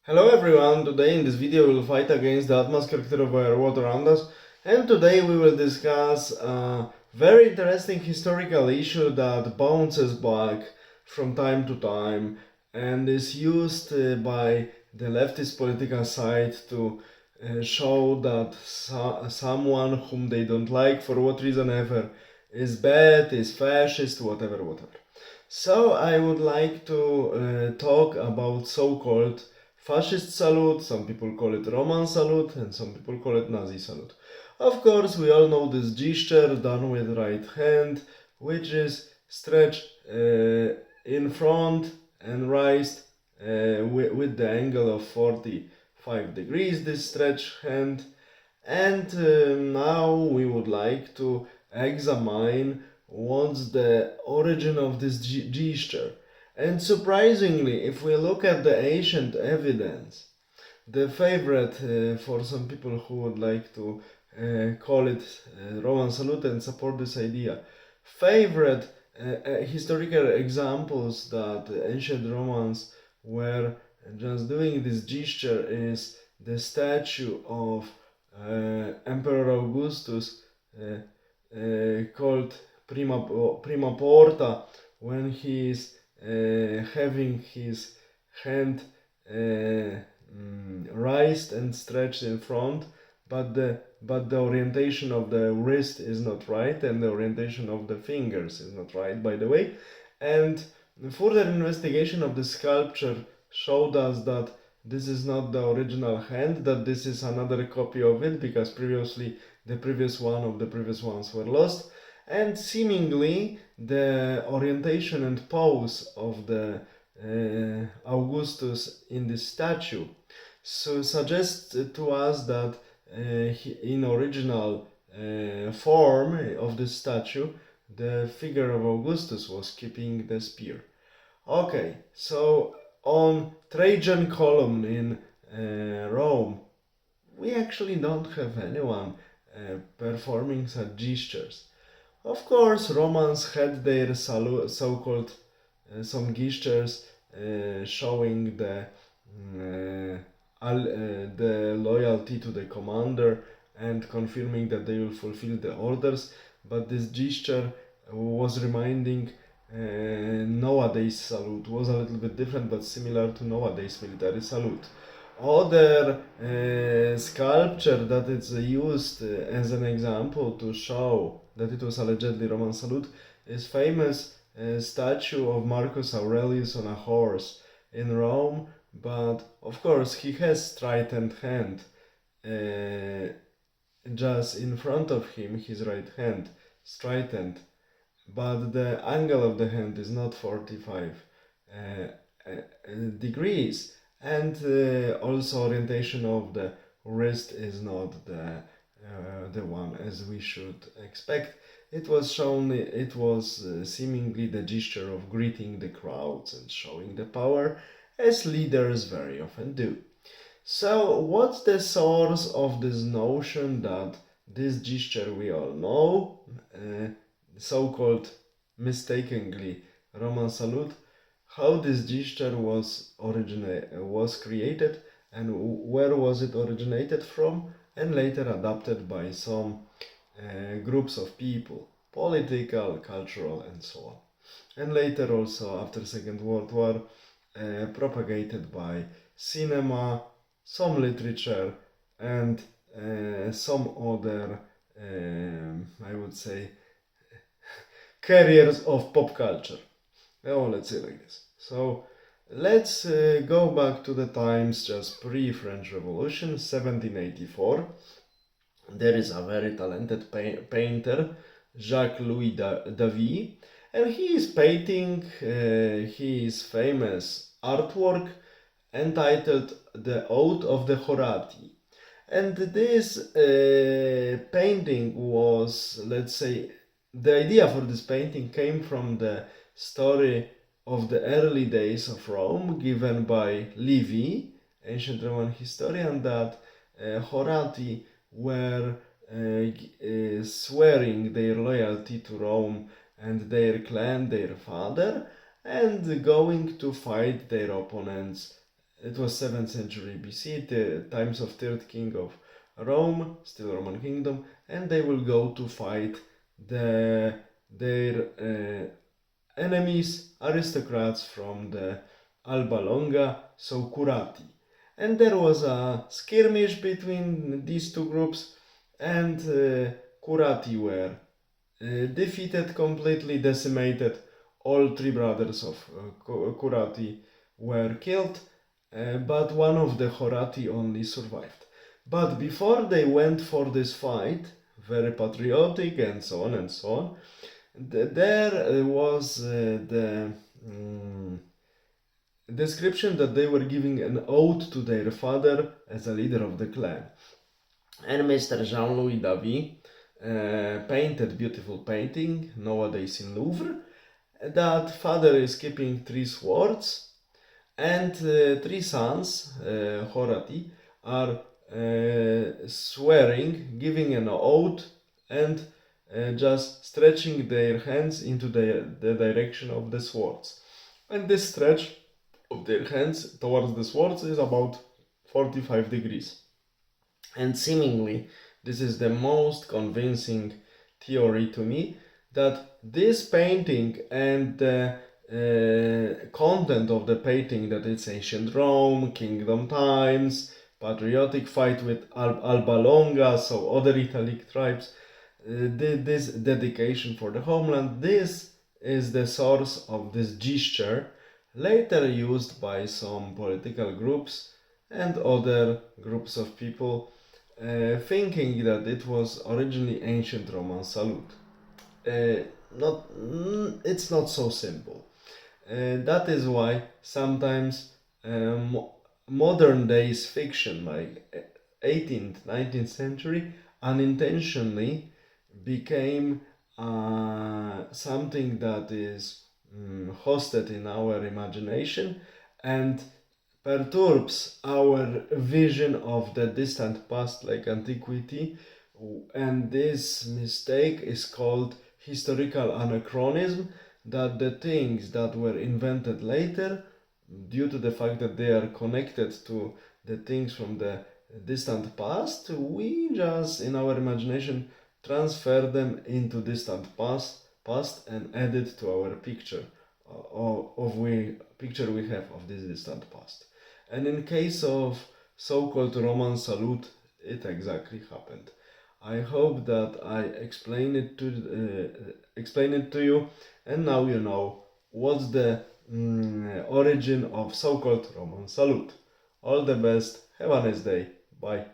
Hello everyone, today in this video we will fight against the Atmas character of our world around us, and today we will discuss a very interesting historical issue that bounces back from time to time and is used by the leftist political side to show that someone whom they don't like for what reason ever is bad, is fascist, whatever. So I would like to talk about so-called fascist salute, some people call it Roman salute, and some people call it Nazi salute. Of course, we all know this gesture done with right hand, which is stretched in front and raised with the angle of 45 degrees, this stretched hand. And now we would like to examine what's the origin of this gesture. And surprisingly, if we look at the ancient evidence, the favorite for some people who would like to call it Roman salute and support this idea, favorite historical examples that ancient Romans were just doing this gesture is the statue of Emperor Augustus called Prima Porta, when he is having his hand raised and stretched in front, but the orientation of the wrist is not right, and the orientation of the fingers is not right, by the way. And further investigation of the sculpture showed us that this is not the original hand, that this is another copy of it, because previously the previous one of the previous ones were lost. And seemingly the orientation and pose of the Augustus in this statue suggests to us that in original form of this statue, the figure of Augustus was keeping the spear. Okay, so on Trajan column in Rome, we actually don't have anyone performing such gestures. Of course, Romans had their so-called some gestures showing the loyalty to the commander and confirming that they will fulfill the orders, but this gesture was reminding nowadays salute, was a little bit different but similar to nowadays military salute. Other sculpture that is used as an example to show that it was allegedly Roman salute is famous statue of Marcus Aurelius on a horse in Rome, but of course he has straightened hand just in front of him, his right hand straightened, but the angle of the hand is not 45 degrees, and also orientation of the wrist is not the one as we should expect. It was shown, it was seemingly the gesture of greeting the crowds and showing the power, as leaders very often do. So, what's the source of this notion that this gesture we all know, so-called mistakenly Roman salute, how this gesture was created, and where was it originated from, and later adapted by some groups of people, political, cultural, and so on. And later also, after Second World War, propagated by cinema, some literature, and some other, I would say, carriers of pop culture. Oh, let's say like this. So let's go back to the times just pre-French Revolution, 1784. There is a very talented painter, Jacques-Louis David, and he is painting his famous artwork entitled The Ode of the Horati. And this painting was, let's say, the idea for this painting came from the story of the early days of Rome given by Livy, ancient Roman historian, that Horati were swearing their loyalty to Rome and their clan, their father, and going to fight their opponents It was 7th century BC, the times of third king of Rome, still Roman kingdom, and they will go to fight their enemies, aristocrats from the Alba Longa, so Curati. And there was a skirmish between these two groups, and Curati were defeated, completely decimated. All three brothers of Curati were killed, but one of the Horati only survived. But before they went for this fight, very patriotic and so on and so on, there was the description that they were giving an ode to their father as a leader of the clan. And Mr. Jean-Louis David painted beautiful painting nowadays in Louvre. That father is keeping 3 swords, and 3 sons, Horati, are swearing, giving an oath, and just stretching their hands into the direction of the swords. And this stretch of their hands towards the swords is about 45 degrees. And seemingly, this is the most convincing theory to me, that this painting and the content of the painting, that it's ancient Rome, kingdom times, patriotic fight with Alba Longa, so other Italic tribes, this dedication for the homeland, this is the source of this gesture, later used by some political groups and other groups of people, thinking that it was originally ancient Roman salute. It's not so simple. That is why sometimes modern days fiction, like 18th, 19th century, unintentionally became something that is hosted in our imagination and perturbs our vision of the distant past, like antiquity. And this mistake is called historical anachronism, that the things that were invented later, due to the fact that they are connected to the things from the distant past, we just in our imagination transfer them into distant past and add it to our picture picture we have of this distant past. And in case of so-called Roman salute, it exactly happened. I hope that I explain it to you, and now you know what's the origin of so-called Roman salute. All the best. Have a nice day. Bye.